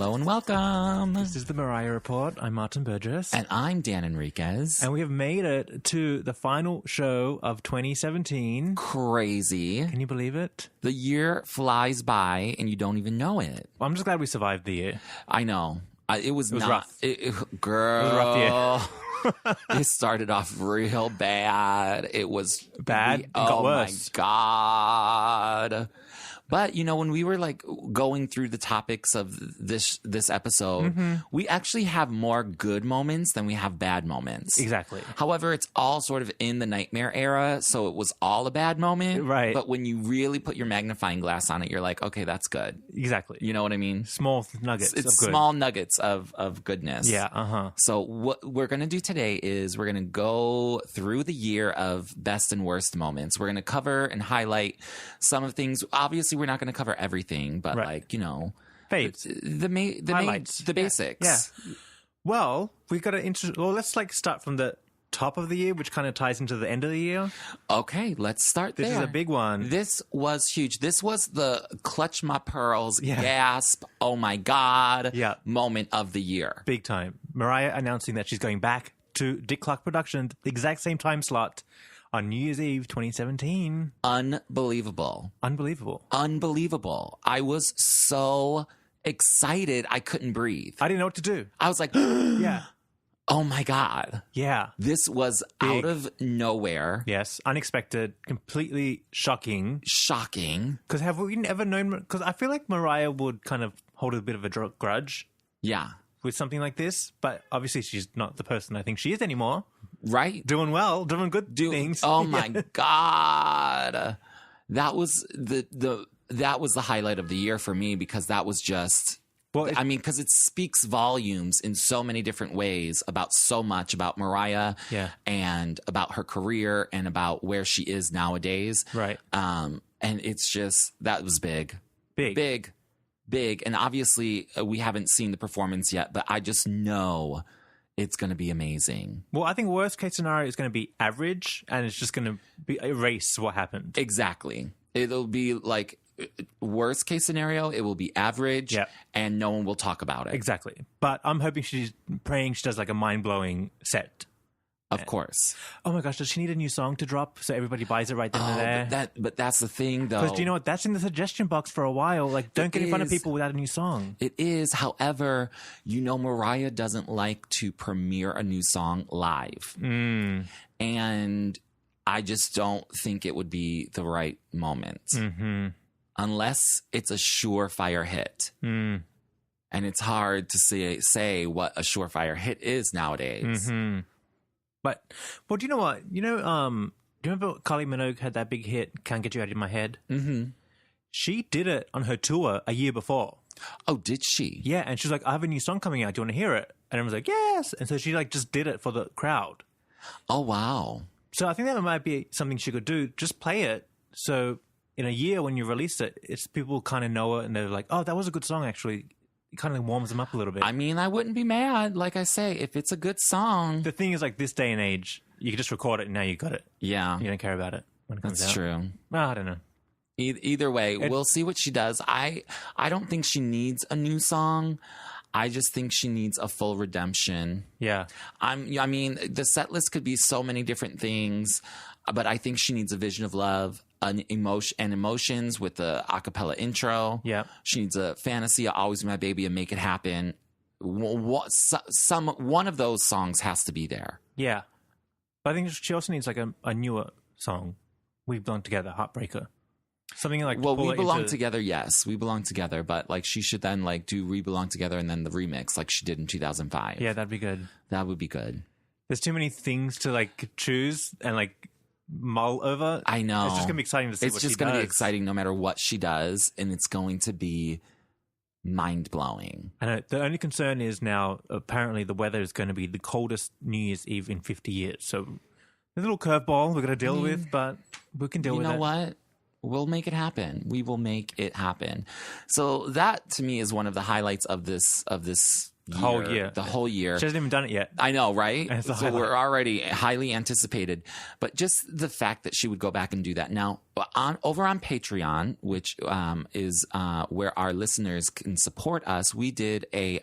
Hello and welcome. This is the Mariah Report. I'm Martin Burgess. And I'm Dan Enriquez. And we have made it to the final show of 2017. Crazy. Can you believe it? The year flies by and you don't even know it. Well, I'm just glad we survived the year. I know. It was not rough. Girl. It was a rough year. It started off real bad. It was bad. It got worse. My God. But, you know, when we were like going through the topics of this episode, we actually have more good moments than we have bad moments. Exactly. However, it's all sort of in the nightmare era, so it was all a bad moment. Right. But when you really put your magnifying glass on it, you're like, okay, that's good. Exactly. You know what I mean? Small nuggets It's of good. small nuggets of goodness. Yeah, So what we're going to do today is we're going to go through the year of best and worst moments. We're going to cover and highlight some of the things. Obviously, we're not going to cover everything, but like, you know, faves. The highlights. the basics. Yeah. Well, we got to let's like start from the top of the year, which kind of ties into the end of the year. Okay, let's start there. This is a big one. This was huge. This was the clutch my pearls, gasp, oh my God moment of the year. Big time. Mariah announcing that she's going back to Dick Clark Productions, the exact same time slot on New Year's Eve 2017. Unbelievable. I was so excited I couldn't breathe. I didn't know what to do. I was like, yeah. Oh my God. Yeah. This was big. Out of nowhere. Yes. Unexpected. Completely shocking. Because have we ever known... Because I feel like Mariah would kind of hold a bit of a grudge. Yeah. With something like this. But obviously she's not the person I think she is anymore. Right. Doing well. Doing good things. Oh my God. That was that was the highlight of the year for me because that was just... Well, I mean, because it speaks volumes in so many different ways about so much about Mariah and about her career and about where she is nowadays. Right. And it's just, that was big. Big. And obviously, we haven't seen the performance yet, but I just know it's going to be amazing. Well, I think worst case scenario is going to be average and it's just going to be erase what happened. Exactly. It'll be like... Worst case scenario, it will be average and no one will talk about it. Exactly. But I'm hoping praying she does like a mind-blowing set. Of course. Oh my gosh, does she need a new song to drop so everybody buys it right then and there? But that's the thing though. Because do you know what? That's in the suggestion box for a while. Like, don't get in front of people without a new song. It is. However, you know, Mariah doesn't like to premiere a new song live. And I just don't think it would be the right moment. Unless it's a surefire hit. And it's hard to say what a surefire hit is nowadays. But, well, do you know what? You know, do you remember Kylie Minogue had that big hit, Can't Get You Out of My Head? She did it on her tour a year before. Oh, did she? Yeah, and she's like, I have a new song coming out. Do you want to hear it? And everyone's like, yes. And so she like just did it for the crowd. Oh, wow. So I think that might be something she could do. Just play it. So in a year when you release it, it's people kind of know it and they're like, oh, that was a good song, actually. It kind of warms them up a little bit. I mean, I wouldn't be mad. Like I say, if it's a good song. The thing is, like, this day and age, you can just record it and now you got it. Yeah. You don't care about it when it comes out. That's true. Well, I don't know. Either way, we'll see what she does. I don't think she needs a new song. I just think she needs a full redemption. Yeah. I mean, the set list could be so many different things, but I think she needs a vision of love, emotions with the acapella intro. Yeah. She needs a fantasy, I'll always be my baby, and make it happen. One of those songs has to be there. Yeah. But I think she also needs like a newer song. We Belong Together, Heartbreaker. Something like... Well, We Belong Together, yes. We Belong Together, but like she should then like do We Belong Together and then the remix like she did in 2005. Yeah, that'd be good. That would be good. There's too many things to like choose and like mull over. I know. It's just going to be exciting to see what she does. It's just going to be exciting no matter what she does, and it's going to be mind-blowing. I know. The only concern is now apparently the weather is going to be the coldest New Year's Eve in 50 years. So a little curveball we're going to deal with, but we can deal with it. You know what? We'll make it happen. We will make it happen. So that to me is one of the highlights of this year. Whole year. The whole year. She hasn't even done it yet. I know, right? It's a So highlight. we're already highly anticipated. But just the fact that she would go back and do that. Now, over on Patreon, which is where our listeners can support us, we did a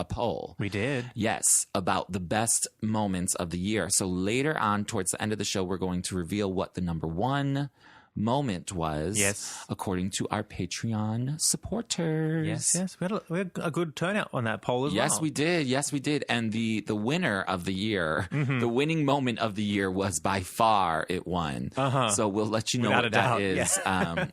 poll. We did. Yes, about the best moments of the year. So later on, towards the end of the show, we're going to reveal what the number one moment was, Yes. according to our Patreon supporters. Yes. We had a good turnout on that poll as well. Yes, we did. Yes, we did. And the winner of the year, the winning moment of the year was by far it won. So we'll let you know Without what a that doubt, is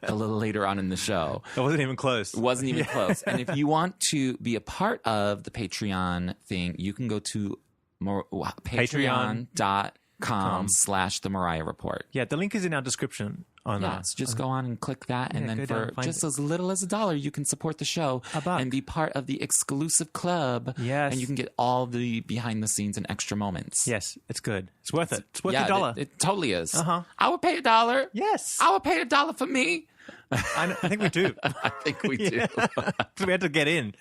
a little later on in the show. It wasn't even close. It wasn't even close. And if you want to be a part of the Patreon thing, you can go to patreon.com/the Mariah Report. Yeah, the link is in our description on that. Yes, just go on and click that, and then go down, for find just it. as little as $1, you can support the show $1. and be part of the exclusive club. Yes. And you can get all the behind the scenes and extra moments. Yes, it's good. It's worth it. It's worth Yeah, $1. it totally is. Uh-huh. I would pay $1. Yes. I would pay $1 for me. I think we do. I think we do. So we had to get in.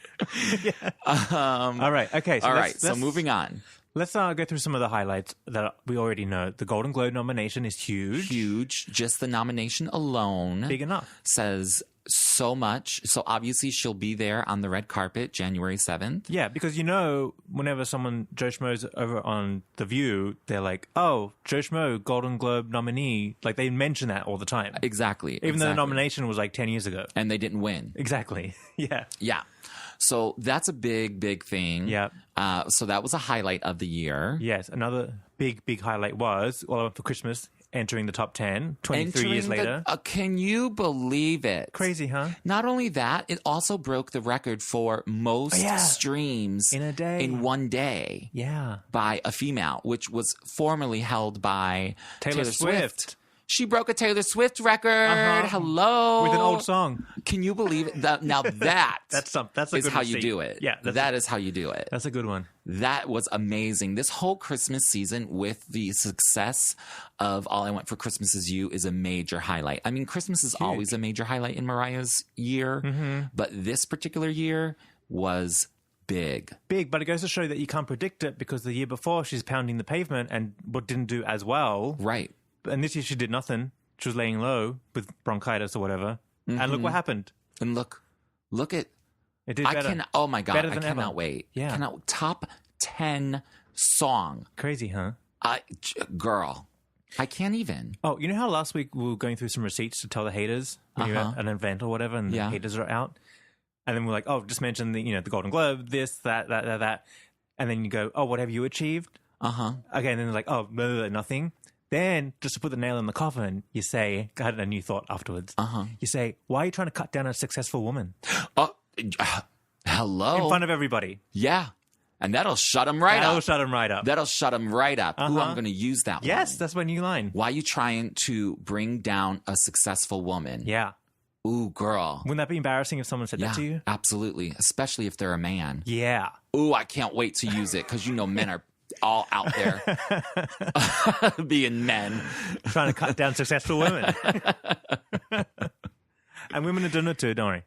All right. Okay. All right. So moving on. Let's go through some of the highlights that we already know. The Golden Globe nomination is huge. Huge. Just the nomination alone Big enough. says so much. So obviously she'll be there on the red carpet January 7th. Yeah, because whenever someone, Joe Schmo's over on The View, they're like, oh, Joe Schmo, Golden Globe nominee. Like, they mention that all the time. Exactly. Even though the nomination was like 10 years ago. And they didn't win. Exactly. Yeah. Yeah. So that's a big, big thing. Yeah. So that was a highlight of the year. Yes. Another big, big highlight was All I Want for Christmas entering the top 10 23 years later. Can you believe it? Crazy, huh? Not only that, it also broke the record for most streams in a day. in one day. Yeah. By a female, which was formerly held by Taylor Swift. She broke a Taylor Swift record. Hello. With an old song. Can you believe it? Now that that's a is good how you receipt. do it. Yeah. That is how you do it. That's a good one. That was amazing. This whole Christmas season with the success of All I Want for Christmas Is You is a major highlight. I mean, Christmas is always a major highlight in Mariah's year, but this particular year was big. Big, but it goes to show that you can't predict it because the year before she's pounding the pavement and didn't do as well. Right. And this year she did nothing. She was laying low with bronchitis or whatever. And look what happened. And look at it did better. Oh my God. Better I than cannot ever. wait. Yeah. Top 10 song. Crazy, huh? Girl. I can't even. Oh, you know how last week we were going through some receipts to tell the haters when you're at an event or whatever and the haters are out? And then we're like, oh, just mention the Golden Globe, this, that. And then you go, oh, what have you achieved? Okay, and then they're like, oh, blah, blah, blah, nothing. Then, just to put the nail in the coffin, you say, I had a new thought afterwards. You say, why are you trying to cut down a successful woman? Hello. In front of everybody. Yeah. And that'll shut them right up. That'll shut them right up. That'll shut them right up. Ooh, I'm going to use that one. Yes, that's my new line. Why are you trying to bring down a successful woman? Yeah. Ooh, girl. Wouldn't that be embarrassing if someone said that to you? Absolutely. Especially if they're a man. Yeah. Ooh, I can't wait to use it because men are all out there being men. Trying to cut down successful women. And women are doing it too, don't worry.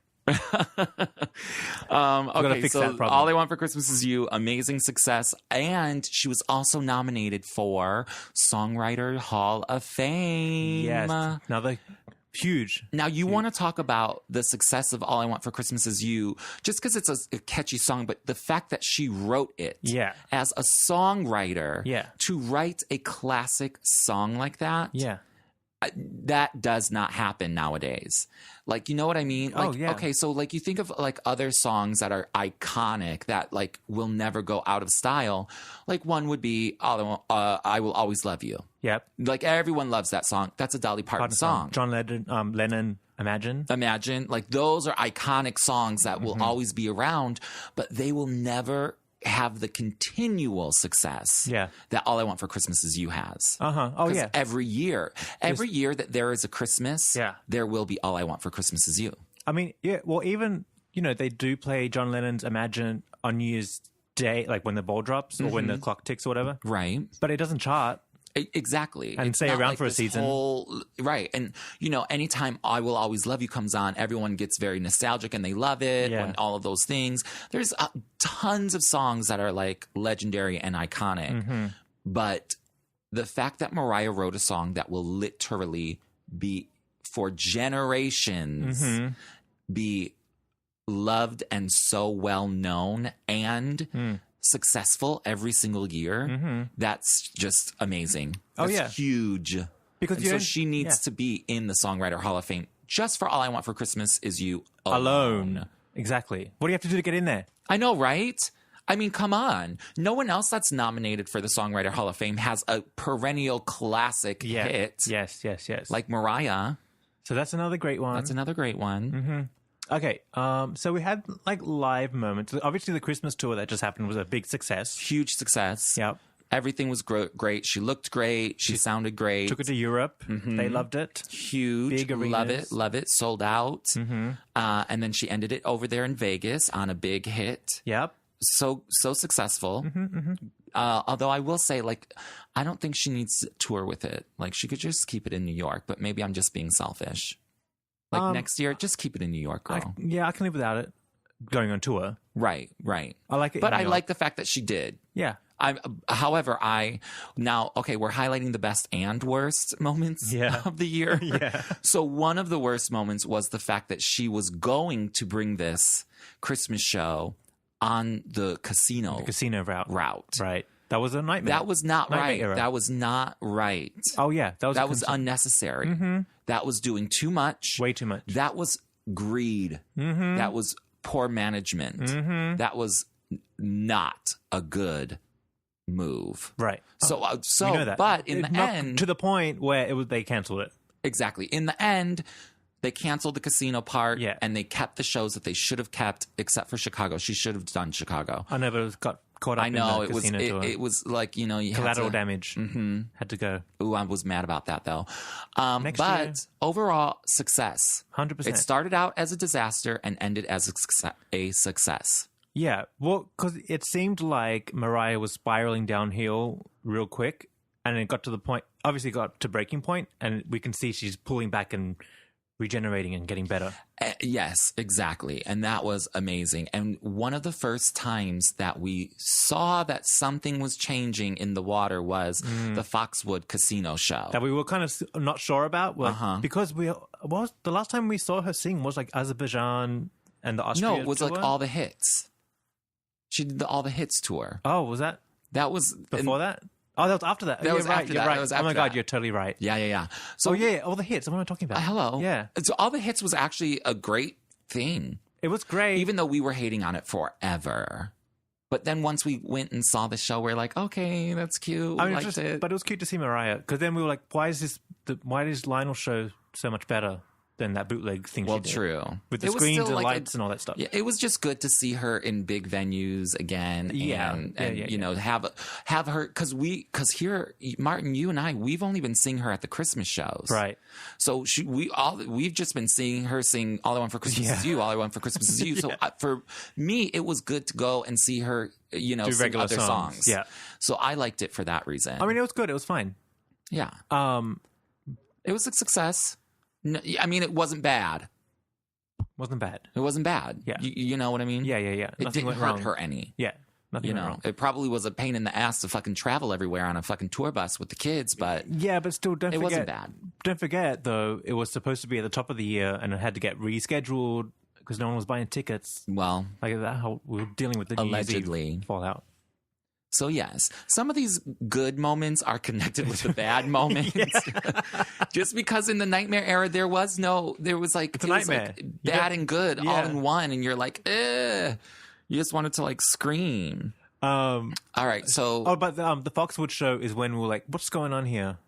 Okay, fix so that problem. All I Want for Christmas Is You, amazing success. And she was also nominated for Songwriter Hall of Fame. Yes. Another huge. Now, you want to talk about the success of All I Want for Christmas Is You, just because it's a catchy song, but the fact that she wrote it as a songwriter to write a classic song like that. Yeah. That does not happen nowadays. Like, you know what I mean? Like, okay, so like you think of like other songs that are iconic that like will never go out of style. Like one would be I Will Always Love You. Yep. Like everyone loves that song. That's a Dolly Parton song. John Lennon, Imagine. Imagine. Like those are iconic songs that will always be around, but they will never have the continual success that All I Want for Christmas Is You has. Oh, yeah. Every year that there is a Christmas, there will be All I Want for Christmas Is You. I mean, yeah, well, even, they do play John Lennon's Imagine on New Year's Day, like when the ball drops or when the clock ticks or whatever. Right. But it doesn't chart. Exactly. And it's stay not around like for a this season. Right. And, anytime I Will Always Love You comes on, everyone gets very nostalgic and they love it and all of those things. There's tons of songs that are like legendary and iconic. But the fact that Mariah wrote a song that will literally be for generations be loved and so well known and successful every single year, that's just amazing. That's huge. Because so she needs to be in the Songwriter Hall of Fame just for All I Want for Christmas Is You alone. Exactly. What do you have to do to get in there? I know, right? I mean, come on. No one else that's nominated for the Songwriter Hall of Fame has a perennial classic hit. Yes. Like Mariah. So that's another great one. That's another great one. Okay, so we had like live moments. Obviously, the Christmas tour that just happened was a big success. Huge success. Yep. Everything was great. She looked great. She sounded great. Took it to Europe. They loved it. Huge. Big arenas. Love it. Sold out. And then she ended it over there in Vegas on a big hit. Yep. So successful. Although I will say, like, I don't think she needs to tour with it. Like, she could just keep it in New York, but maybe I'm just being selfish. Like, next year, just keep it in New York, girl. I can live without it going on tour. Right. I like it. But I like the fact that she did. Yeah. However, we're highlighting the best and worst moments of the year. So one of the worst moments was the fact that she was going to bring this Christmas show on the casino route. Right. That was a nightmare. That was not right. Era. That was not right. Oh, yeah. That was unnecessary. That was doing too much. Way too much. That was greed. That was poor management. That was not a good move. Right. So we know that. But in the end, to the point where they canceled it. Exactly. In the end, they canceled the casino part, Yeah. and they kept the shows that they should have kept, except for Chicago. She should have done Chicago. I know, but it got caught up. I know in the casino tour. it was like, you collateral damage. Had to go. Ooh, I was mad about that though. Next but year. overall success. 100%. It started out as a disaster and ended as a success. Yeah, well, because it seemed like Mariah was spiraling downhill real quick, and it got to the point. Obviously, got to breaking point, and we can see she's pulling back and regenerating and getting better. Yes, exactly. And that was amazing. And one of the first times that we saw that something was changing in the water was the Foxwood Casino show. That we were kind of not sure about. Because the last time we saw her sing was like Azerbaijan and the Austria No, it was tour? like All the Hits. She did the All the Hits tour. Oh, was that? That was... Before that? Oh, that was after that. That was after that. Right. That was after oh my God, that. you're totally right. Yeah. So All the Hits. What am I talking about? Hello. Yeah. So All the Hits was actually a great thing. It was great. Even though we were hating on it forever. But then once we went and saw the show, we're like, okay, that's cute. I mean, liked it. But it was cute to see Mariah. Because then we were like, why does Lionel's show so much better than that bootleg thing she did? True. With the screens and lights and all that stuff. Yeah, it was just good to see her in big venues again. And have her, because here, Martin, you and I, we've only been seeing her at the Christmas shows. Right. So we've just been seeing her sing All I Want for Christmas Is You, All I Want for Christmas Is You. So for me, it was good to go and see her, sing regular other songs. Yeah. So I liked it for that reason. I mean, it was good. It was fine. Yeah. It was a success. No, I mean, it wasn't bad. Wasn't bad. It wasn't bad. Yeah. You know what I mean? Yeah. It Nothing didn't went hurt wrong. her any. Yeah. Nothing went wrong. It probably was a pain in the ass to fucking travel everywhere on a fucking tour bus with the kids, but yeah, but still, it wasn't bad. Don't forget, though, it was supposed to be at the top of the year, and it had to get rescheduled because no one was buying tickets. Well, like that, we were dealing with the allegedly fallout. So yes, some of these good moments are connected with the bad moments. Just because in the Nightmare era there was like it's a nightmare. Like bad and good all in one, and you're like, you just wanted to like scream. All right, so but the Foxwood show is when we're like, what's going on here?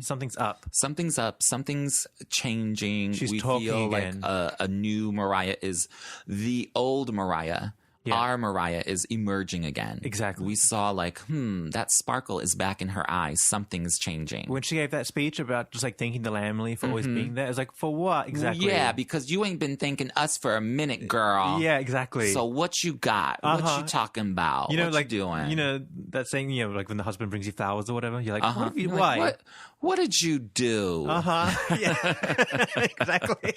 Something's up. Something's up. Something's changing. She's we talking feel again. like a new Mariah is the old Mariah. our Mariah is emerging again. Exactly. We saw like, that sparkle is back in her eyes. Something is changing. When she gave that speech about just like thanking the Lamley for always being there, it's like, for what exactly? Yeah, because you ain't been thanking us for a minute, girl. Yeah, exactly. So what you got? What you talking about? You know, what like, you doing? You know, that saying, you know, like when the husband brings you flowers or whatever, you're like, what have you, You're why? like, what did you do? Yeah, exactly.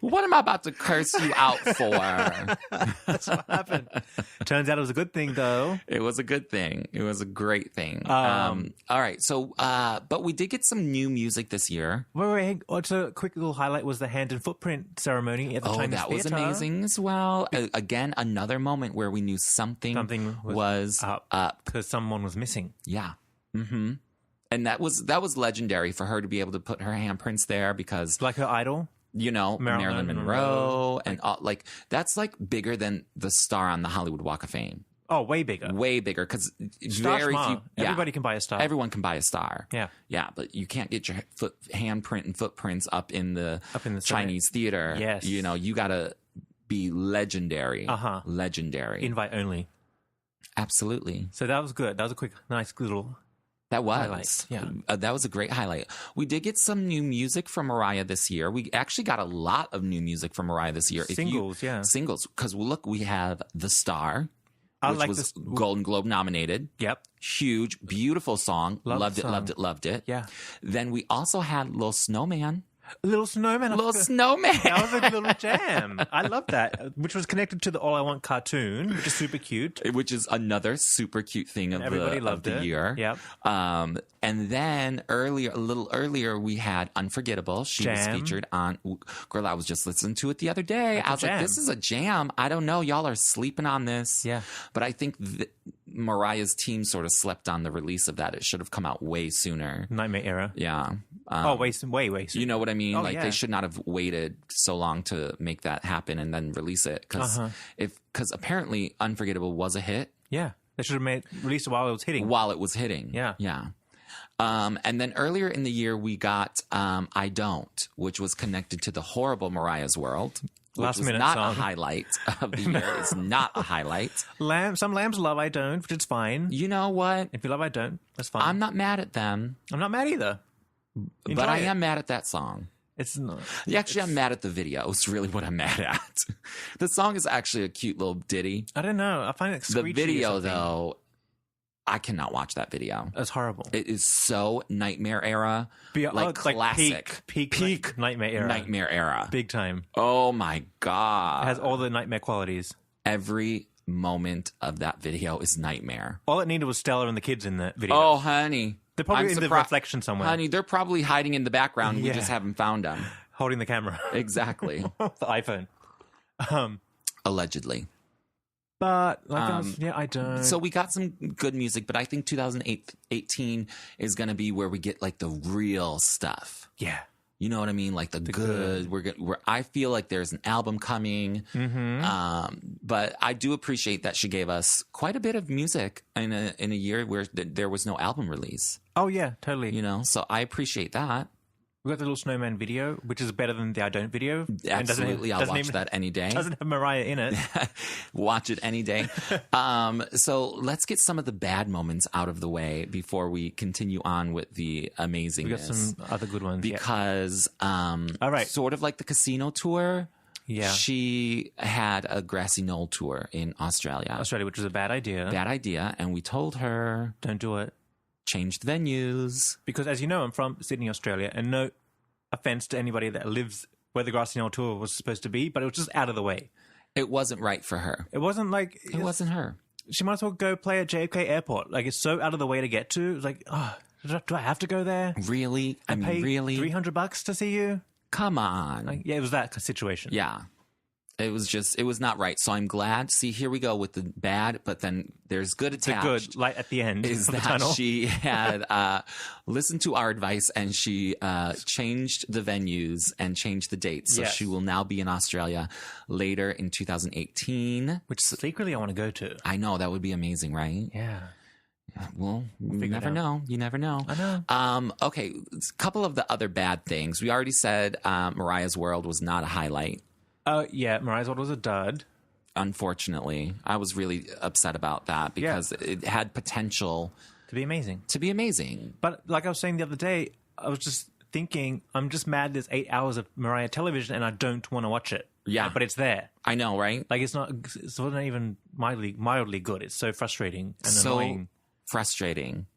What am I about to curse you out for? That's what happened. Turns out it was a good thing, though. It was a good thing. It was a great thing. All right. So, but we did get some new music this year. Wait. Also, a quick little highlight was the hand and footprint ceremony at the Chinese that was Theatre. amazing as well. Again, another moment where we knew something was up. Because someone was missing. Yeah. Mm-hmm. And that was legendary for her to be able to put her handprints there because... Like her idol? You know, Marilyn Monroe. And all, like, that's like bigger than the star on the Hollywood Walk of Fame. Oh, way bigger. Way bigger because very few... Everybody can buy a star. Everyone can buy a star. Yeah. Yeah, but you can't get your handprint and footprints up in the Chinese theater. Yes. You know, you got to be legendary. Legendary. Invite only. Absolutely. So that was good. That was a quick, nice little... That was. Highlight. Yeah. That was a great highlight. We did get some new music from Mariah this year. We actually got a lot of new music from Mariah this year. Singles, Singles. Because, look, we have The Star, which like was Golden Globe nominated. Yep. Huge, beautiful song. Loved it. Yeah. Then we also had Little Snowman. Little Snowman. Little Snowman. That was a little jam. I love that. Which was connected to the All I Want cartoon, which is super cute. Which is another super cute thing of the year. Yep. And then a little earlier, we had Unforgettable. She was featured on... Girl, I was just listening to it the other day. I was like, this is a jam. I don't know. Y'all are sleeping on this. Yeah. But I think Mariah's team sort of slept on the release of that. It should have come out way sooner. Nightmare Era. Yeah. Way sooner. You know what I mean? They should not have waited so long to make that happen and then release it. Because apparently Unforgettable was a hit. Yeah. They should have released it while it was hitting. Yeah. Yeah. And then earlier in the year, we got I Don't, which was connected to the horrible Mariah's World. Which was not a highlight of the year. It's not a highlight. Some lambs love I Don't, which is fine. You know what? If you love I Don't, that's fine. I'm not mad at them. I'm not mad either. But I am mad at that song. It's not. Actually, I'm mad at the video. It's really what I'm mad at. The song is actually a cute little ditty. I don't know. I find it screechy. The video, though, I cannot watch that video. That's horrible. It is so Nightmare Era. Classic. Peak Nightmare Era. Nightmare Era. Big time. Oh, my God. It has all the nightmare qualities. Every moment of that video is nightmare. All it needed was Stella and the kids in the video. Oh, honey. They're probably in the reflection somewhere. Honey, they're probably hiding in the background. Yeah. We just haven't found them. Holding the camera. Exactly. The iPhone. Allegedly. But, I don't. So we got some good music, but I think 2018 is going to be where we get, like, the real stuff. Yeah. You know what I mean? Like the good. I feel like there's an album coming. Mm-hmm. But I do appreciate that she gave us quite a bit of music in a year where there was no album release. Oh, yeah, totally. You know, so I appreciate that. We got the Little Snowman video, which is better than the I Don't video. Absolutely. I'll watch that any day. Doesn't have Mariah in it. Watch it any day. So let's get some of the bad moments out of the way before we continue on with the amazingness. We got some other good ones. Because all right. Sort of like the casino tour, yeah, she had a grassy knoll tour in Australia. Which was a bad idea. And we told her, don't do it. Change the venues. Because as you know, I'm from Sydney, Australia, and no offense to anybody that lives where the grassy knoll tour was supposed to be, but it was just out of the way. It wasn't right for her. It wasn't like... It wasn't her. She might as well go play at JFK Airport. Like, it's so out of the way to get to. It's like, do I have to go there? Really? Really? $300 to see you? Come on. Like, yeah, it was that situation. Yeah. It was not right. So I'm glad. See, here we go with the bad, but then there's good attached. The good light at the end is of the that tunnel. She had listened to our advice and she changed the venues and changed the dates. So she will now be in Australia later in 2018. Which secretly I want to go to. I know. That would be amazing, right? Yeah. Well, you never know. You never know. I know. Okay, a couple of the other bad things. We already said Mariah's World was not a highlight. Yeah, Mariah's World was a dud. unfortunately. I was really upset about that because it had potential to be amazing. But like I was saying the other day, I was just thinking, I'm just mad there's 8 hours of Mariah television and I don't want to watch it. Yeah. But it's there. I know, right? Like, it's not even mildly good. It's so frustrating and annoying. Frustrating.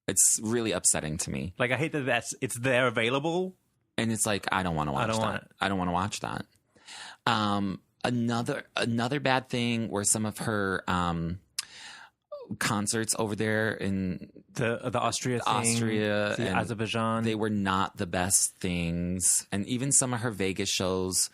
It's really upsetting to me. Like, I hate that it's there available. And it's like, I don't want to watch that. I don't want to watch that. Another bad thing were some of her concerts over there in the Austria and Azerbaijan. They were not the best things. And even some of her Vegas shows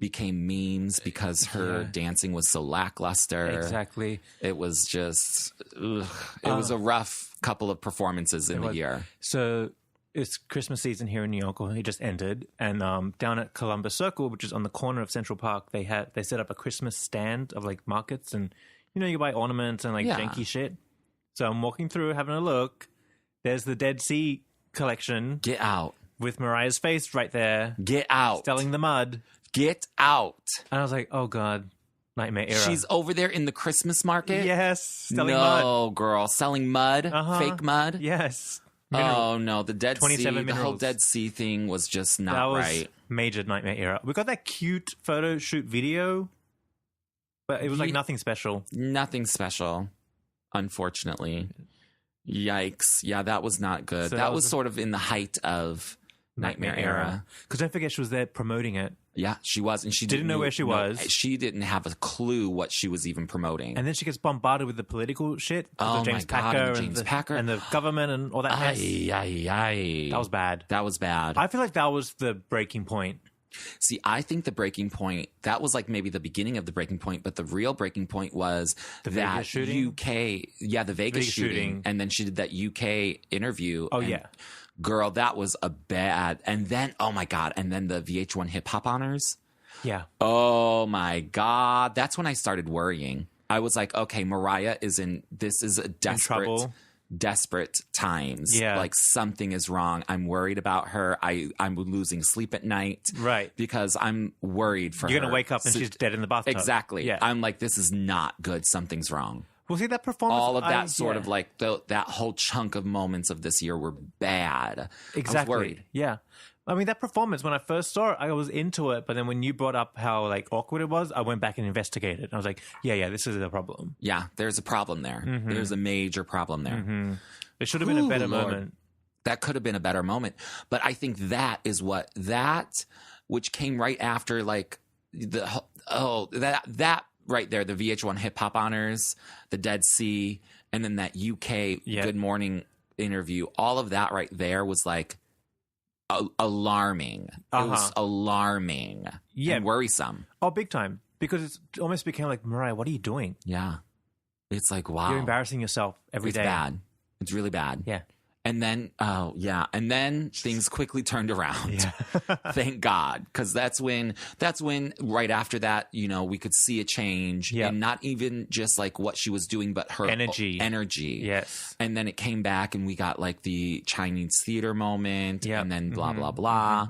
became memes because her dancing was so lackluster. Exactly. It was just, it was a rough couple of performances in the year. So it's Christmas season here in New York, or it just ended, and down at Columbus Circle, which is on the corner of Central Park, they set up a Christmas stand of like markets, and you buy ornaments and like janky shit. So I'm walking through, having a look. There's the Dead Sea collection. Get out. With Mariah's face right there. Get out. Selling the mud. Get out. And I was like, oh God, nightmare era. She's over there in the Christmas market? Yes. Selling mud. No, girl. Selling mud? Fake mud? Yes. Oh no, the Dead Sea, minerals. The whole Dead Sea thing was just not right. Major nightmare era. We got that cute photo shoot video, but it was like nothing special. Nothing special, unfortunately. Yikes. Yeah, that was not good. So that was sort of in the height of nightmare era. Because don't forget, she was there promoting it. Yeah, she was. And she didn't know where she was. She didn't have a clue what she was even promoting. And then she gets bombarded with the political shit. Oh, James Packer Packer. And the government and all that mess. That was bad. That was bad. I feel like that was the breaking point. See, I think the breaking point, that was like maybe the beginning of the breaking point, but the real breaking point was the Vegas shooting? the Vegas shooting. And then she did that UK interview. Oh, yeah. Girl, that was a bad. And then, oh my God. And then the VH1 Hip Hop Honors. Yeah. Oh my God. That's when I started worrying. I was like, okay, Mariah this is a desperate times. Yeah. Like something is wrong. I'm worried about her. I'm losing sleep at night. Right. Because I'm worried for her. You're going to wake up and she's dead in the bathtub. Exactly. Yeah. I'm like, this is not good. Something's wrong. Well, see, that performance... All of that sort of like, that whole chunk of moments of this year were bad. Exactly. I was worried. Yeah. I mean, that performance, when I first saw it, I was into it. But then when you brought up how like awkward it was, I went back and investigated. I was like, yeah, this is a problem. Yeah, there's a problem there. Mm-hmm. There's a major problem there. Mm-hmm. It should have been a better moment. That could have been a better moment. But I think that is which came right after like that right there, the VH1 Hip Hop Honors, the Dead Sea, and then that UK Good Morning interview. All of that right there was like alarming. It was alarming. Yeah. And worrisome. Oh, big time. Because it almost became like, Mariah, what are you doing? Yeah. It's like, wow. You're embarrassing yourself every day. It's bad. It's really bad. Yeah. And then, and then things quickly turned around. Yeah. Thank God. Because that's when right after that, we could see a change. Yeah. And not even just like what she was doing, but her energy. Yes. And then it came back and we got like the Chinese theater moment and then blah, blah, blah.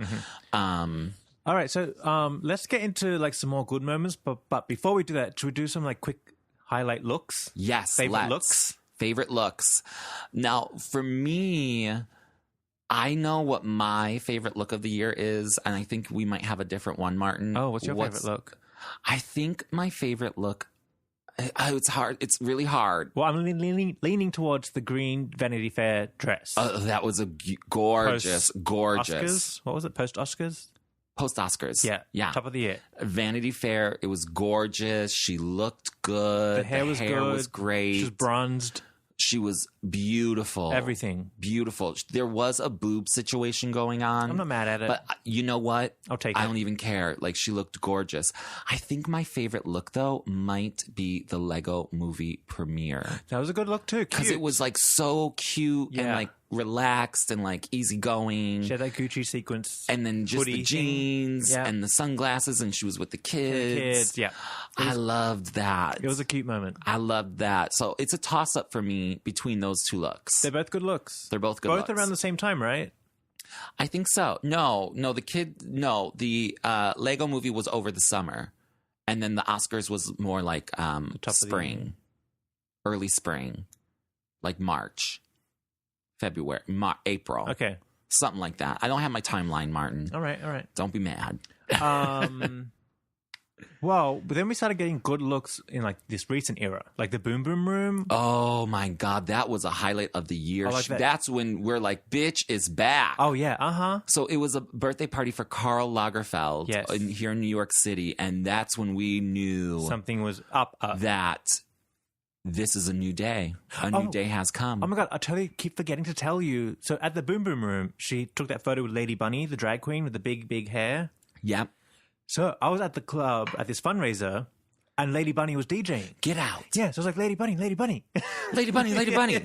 Mm-hmm. All right. So let's get into like some more good moments. But before we do that, should we do some like quick highlight looks? Yes. Favorite looks? Favorite looks. Now, for me, I know what my favorite look of the year is, and I think we might have a different one, Martin. Oh, what's your favorite look? I think my favorite look... it's hard. It's really hard. Well, I'm leaning towards the green Vanity Fair dress. That was a gorgeous. Oscars? What was it? Post-Oscars? Post-Oscars. Yeah. Top of the year. Vanity Fair. It was gorgeous. She looked good. The hair was good. was great. She was bronzed. She was beautiful. Everything. Beautiful. There was a boob situation going on. I'm not mad at it. But you know what? I'll take it. I don't even care. Like, she looked gorgeous. I think my favorite look, though, might be the Lego movie premiere. That was a good look, too. Because it was, like, so cute and, like, relaxed and, like, easygoing. She had that Gucci sequence. And then just the jeans and the sunglasses, and she was with the kids. I loved that. It was a cute moment. I loved that. So it's a toss-up for me between those two looks. They're both good looks. They're both good looks. Both around the same time, right? I think so. No, the Lego movie was over the summer. And then the Oscars was more like spring, early spring, like March, February, April. Okay. Something like that. I don't have my timeline, Martin. All right. Don't be mad. Well, but then we started getting good looks in like this recent era, like the Boom Boom Room. Oh my God, that was a highlight of the year. Like that. That's when we're like, bitch is back. Oh yeah, So it was a birthday party for Karl Lagerfeld Yes. here in New York City, and that's when we knew something was up. that this is a new day. A new day has come. Oh my God, I totally keep forgetting to tell you. So at the Boom Boom Room, she took that photo with Lady Bunny, the drag queen with the big hair. Yep. So I was at the club at this fundraiser, and Lady Bunny was DJing. Get out. Yeah, so I was like, Lady Bunny. Lady Bunny, Lady Bunny.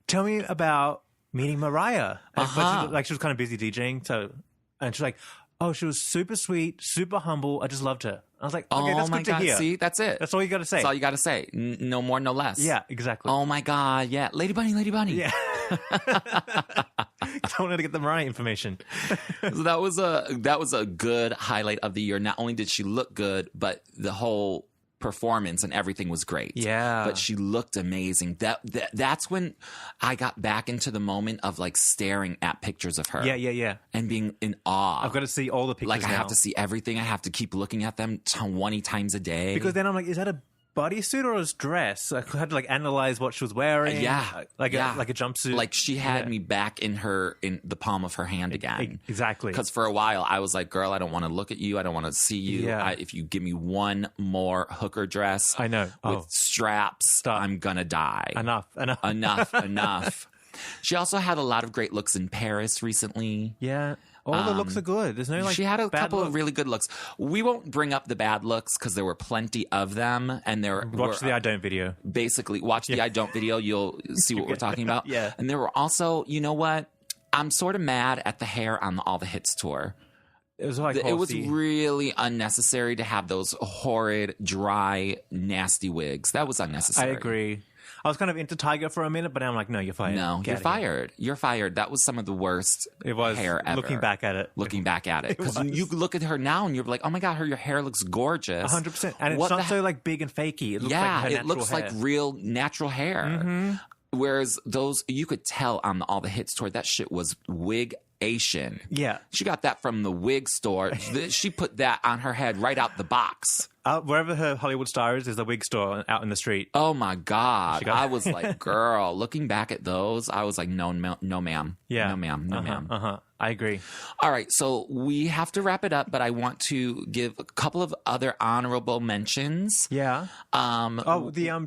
Tell me about meeting Mariah. But she was kind of busy DJing, and she's like, oh, she was super sweet, super humble. I just loved her. I was like, okay, that's good to hear. See, that's it. That's all you got to say. That's all you got to say. No more, no less. Yeah, exactly. Oh my God, yeah. Lady Bunny. Yeah. I wanted to get the Mariah information. So that was a good highlight of the year. Not only did she look good, but the whole performance and everything was great. Yeah. But she looked amazing. That's when I got back into the moment of like staring at pictures of her. Yeah. And being in awe. I've got to see all the pictures Like I now. have to see everything. I have to keep looking at them 20 times a day. Because then I'm like, is that a bodysuit or a dress? I had to like analyze what she was wearing. Like a jumpsuit. Like she had me back in the palm of her hand again. Exactly. Because for a while I was like, girl, I don't want to look at you. I don't want to see you. Yeah. If you give me one more hooker dress, I know, with straps, I'm gonna die. Enough. She also had a lot of great looks in Paris recently. Yeah. All the looks are good. There's no like she had a couple look. of really good looks. We won't bring up the bad looks because there were plenty of them, and watch the I Don't video. Basically, watch the I Don't video. You'll see what we're talking about. Yeah. And there were also, you know what? I'm sort of mad at the hair on the All the Hits tour. It was like it was really unnecessary to have those horrid, dry, nasty wigs. That was unnecessary. I agree. I was kind of into Tiger for a minute, but now I'm like, no, you're fired. No, you're fired. You're fired. That was some of the worst hair ever. Looking back at it. Because you look at her now and you're like, oh my God, your hair looks gorgeous. 100%. And it's not so like big and fakey. It looks like her it looks hair. like real natural hair. Mm-hmm. Whereas those, you could tell on the All the Hits tour, that shit was wig-ation. Yeah. She got that from the wig store. She put that on her head right out the box. Wherever her Hollywood star is, there's a wig store out in the street. Oh my God. I was like, girl, looking back at those, I was like, no, ma'am. Yeah. No, ma'am. I agree. All right. So we have to wrap it up, but I want to give a couple of other honorable mentions. Yeah. The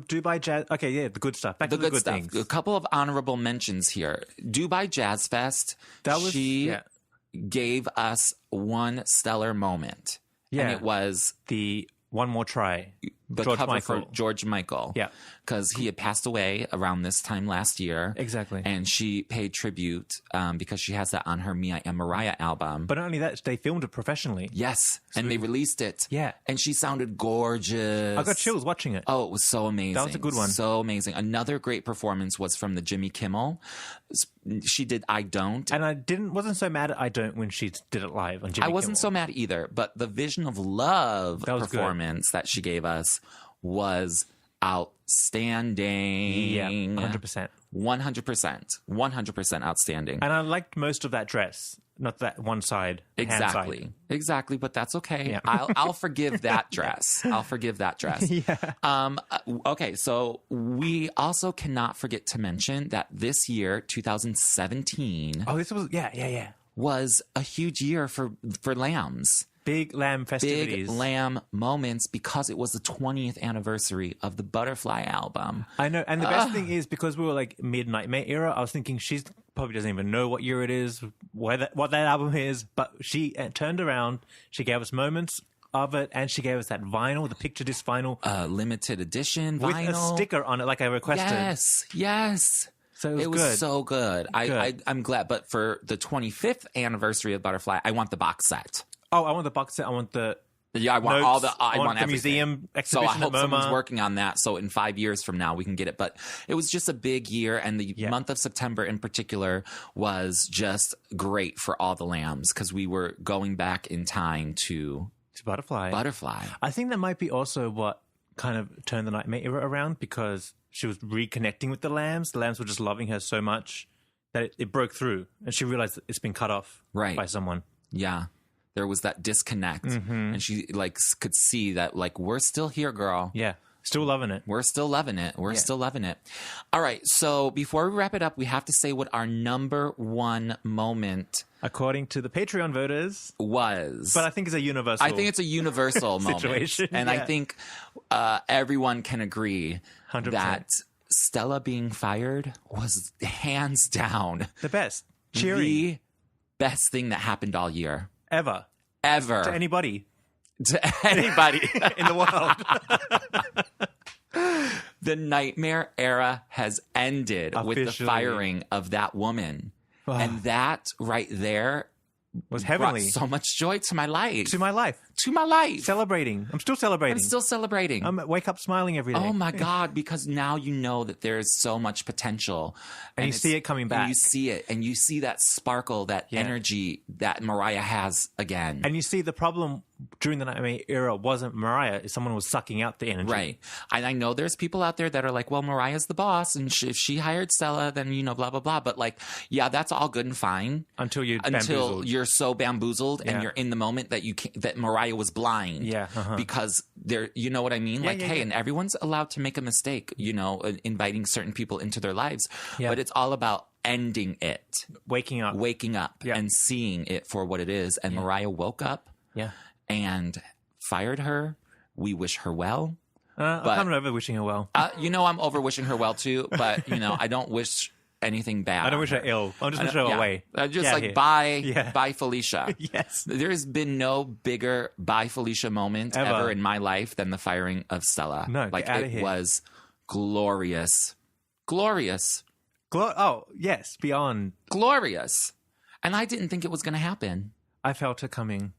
Dubai Jazz. Okay, yeah, the good stuff. Back to the good stuff. Things. A couple of honorable mentions here. Dubai Jazz Fest. She gave us one stellar moment. Yeah. And it was the One More Try. The cover for George Michael. Yeah. Because he had passed away around this time last year. Exactly. And she paid tribute because she has that on her Me I Am Mariah album. But not only that, they filmed it professionally. Yes. And they released it. Yeah. And she sounded gorgeous. I got chills watching it. Oh, it was so amazing. That was a good one. So amazing. Another great performance was from the Jimmy Kimmel. She did I Don't. And I wasn't so mad at I Don't when she did it live on Jimmy Kimmel. I wasn't so mad either. But the Vision of Love performance that she gave us was outstanding. Yeah, 100%. 100% outstanding. And I liked most of that dress, not that one side. Exactly. But that's okay. Yeah. I'll forgive that dress. Yeah. Okay, so we also cannot forget to mention that this year, 2017. Oh, this was was a huge year for Lambs. Big Lamb festivities. Big Lamb moments because it was the 20th anniversary of the Butterfly album. I know. And the best thing is because we were like mid-Nightmare era, I was thinking she's probably doesn't even know what year it is, what that album is. But she turned around. She gave us moments of it. And she gave us that vinyl, the picture disc vinyl. Limited edition vinyl. With a sticker on it like I requested. Yes. So it was good. So good. I'm glad. But for the 25th anniversary of Butterfly, I want the box set. Oh, I want the box set. I want the I want notes, all the. I want the everything. museum exhibition. So I hope at MoMA. someone's working on that. So in 5 years from now, we can get it. But it was just a big year, and the month of September in particular was just great for all the Lambs because we were going back in time to To Butterfly. Butterfly. I think that might be also what kind of turned the Nightmare era around, because she was reconnecting with the Lambs. The Lambs were just loving her so much that it broke through, and she realized that it's been cut off by someone. Yeah. There was that disconnect, and she like could see that like, we're still here, girl. Yeah. Still loving it. We're still loving it. We're still loving it. All right. So before we wrap it up, we have to say what our number one moment, according to the Patreon voters, was. But I think it's a universal. I think it's a universal situation, moment. And I think everyone can agree 100%. that Stella being fired was hands down the best. Cheering. The best thing that happened all year. Ever. To anybody. To anybody in the world. The Nightmare era has ended with the firing of that woman. And that right there was heavenly. Brought so much joy to my life. To my life. Celebrating. I'm still celebrating. I'm wake up smiling every day. Oh my God, because now you know that there's so much potential. And you see it coming back. And you see it. And you see that sparkle, that energy that Mariah has again. And you see the problem during the Nightmare era wasn't Mariah. Someone was sucking out the energy. Right. And I know there's people out there that are like, well, Mariah's the boss. And if she hired Stella, then, blah, blah, blah. But like, yeah, that's all good and fine. Until you're so bamboozled and you're in the moment that that Mariah was blind. Yeah. Because you know what I mean? And everyone's allowed to make a mistake, inviting certain people into their lives. Yeah. But it's all about ending it. Waking up and seeing it for what it is. And Mariah woke up. Yeah. And fired her. We wish her well. I'm over wishing her well. I'm over wishing her well too. But I don't wish anything bad. I don't wish her ill. I'm just wish her away. Bye, Felicia. Yes. There's been no bigger bye, Felicia moment ever in my life than the firing of Stella. No, it was glorious. Yes, beyond glorious. And I didn't think it was going to happen. I felt it coming.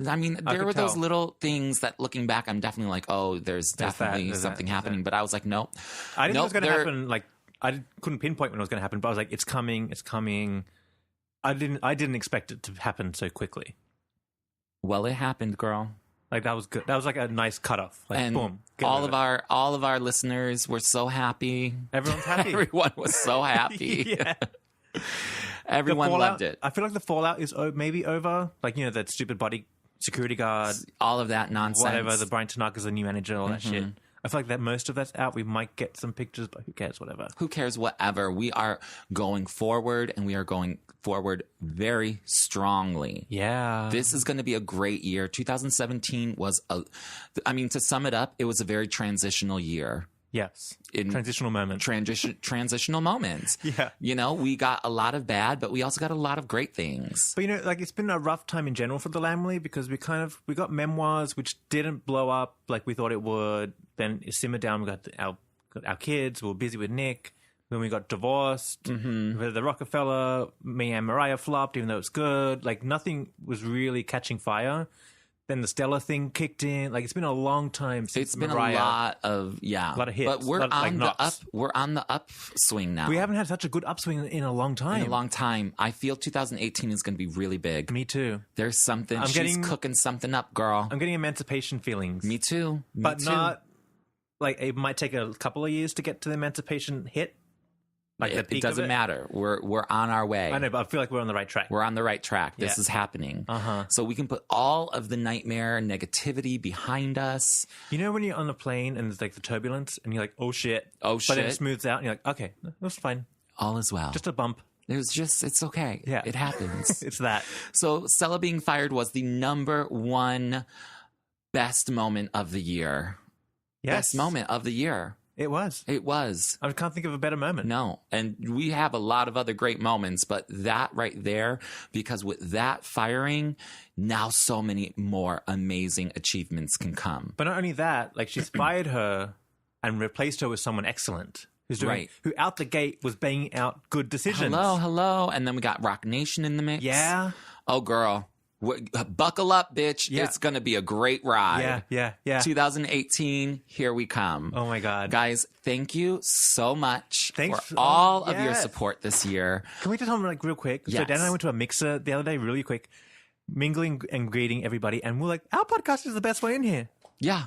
I mean, there were those little things that, looking back, I'm definitely like, oh, there's definitely something happening. But I was like, nope. I didn't think it was going to happen. Like, I couldn't pinpoint when it was going to happen, but I was like, it's coming. I didn't expect it to happen so quickly. Well, it happened, girl. Like, that was good. That was like a nice cutoff. Like, and boom. All of our listeners were so happy. Everyone's happy. Everyone was so happy. Yeah. Everyone loved it. I feel like the fallout is maybe over. Like, that stupid body security guard. All of that nonsense. Whatever. The Brian Tanaka's the new manager, all that shit. I feel like that most of that's out. We might get some pictures, but who cares? Whatever. Who cares? Whatever. We are going forward, and we are going forward very strongly. Yeah. This is going to be a great year. 2017 was to sum it up, it was a very transitional year. Yes. Transitional moments. Transitional moments. Yeah. We got a lot of bad, but we also got a lot of great things. But, it's been a rough time in general for the Lamley, because we got Memoirs, which didn't blow up like we thought it would. Then it simmered down. We got our kids. We were busy with Nick. Then we got divorced. Mm-hmm. We had the Rockefeller. Me and Mariah flopped, even though it's good. Like, nothing was really catching fire. Then the Stella thing kicked in. Like, it's been a long time since Mariah. A lot of hits. But we're on the upswing now. We haven't had such a good upswing in a long time. I feel 2018 is going to be really big. Me too. There's something. She's cooking something up, girl. I'm getting emancipation feelings. Me too. Not like, it might take a couple of years to get to the emancipation hit. Like, it doesn't matter. We're on our way. I know, but I feel like we're on the right track. We're on the right track. This is happening. So we can put all of the nightmare negativity behind us. When you're on a plane and there's like the turbulence and you're like, oh shit. But then it smooths out and you're like, okay, that's fine. All is well. Just a bump. It's okay. Yeah. It happens. It's that. So Stella being fired was the number one best moment of the year. Yes. Best moment of the year. It was. I can't think of a better moment. No. And we have a lot of other great moments, but that right there, because with that firing, now so many more amazing achievements can come. But not only that, like, she's fired her and replaced her with someone excellent. Who out the gate was banging out good decisions. Hello. And then we got Rock Nation in the mix. Yeah. Oh, girl. Buckle up, bitch. Yeah. It's going to be a great ride. Yeah. 2018, here we come. Oh, my God. Guys, thank you so much for all of your support this year. Can we just talk, like, real quick? Yes. So Dan and I went to a mixer the other day, really quick. mingling and greeting everybody. And we're like, our podcast is the best one in here. Yeah.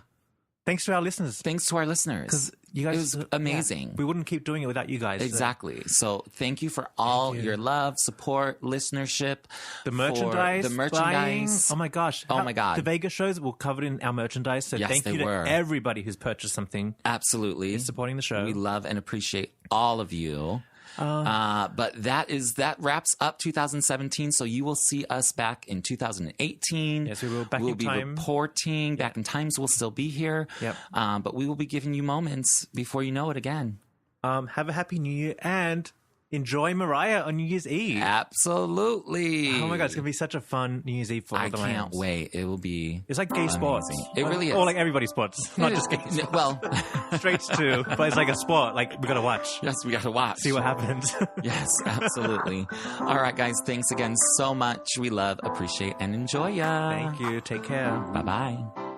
Thanks to our listeners. Thanks to our listeners. Because you guys, it was amazing. Yeah, we wouldn't keep doing it without you guys. Exactly. So thank you for all your love, support, listenership. The merchandise. Buying. Oh my gosh. Oh my God. The Vegas shows were covered in our merchandise. So thank you to everybody who's purchased something. Absolutely. Is supporting the show. We love and appreciate all of you. But that wraps up 2017. So you will see us back in 2018. Yes, we will. We'll be reporting. Back in Times will still be here. Yep. But we will be giving you moments before you know it again. Have a happy New Year and enjoy Mariah on New Year's Eve. Absolutely. Oh my God, it's going to be such a fun New Year's Eve for all the lambs. I can't wait. It will be It's like gay sports. It really is. Or like everybody's sports. Not just gay sports. Well. Straights too. But it's like a sport. Like, we got to watch. Yes, we got to watch. See what happens. Yes, absolutely. All right, guys. Thanks again so much. We love, appreciate, and enjoy ya. Thank you. Take care. Bye-bye.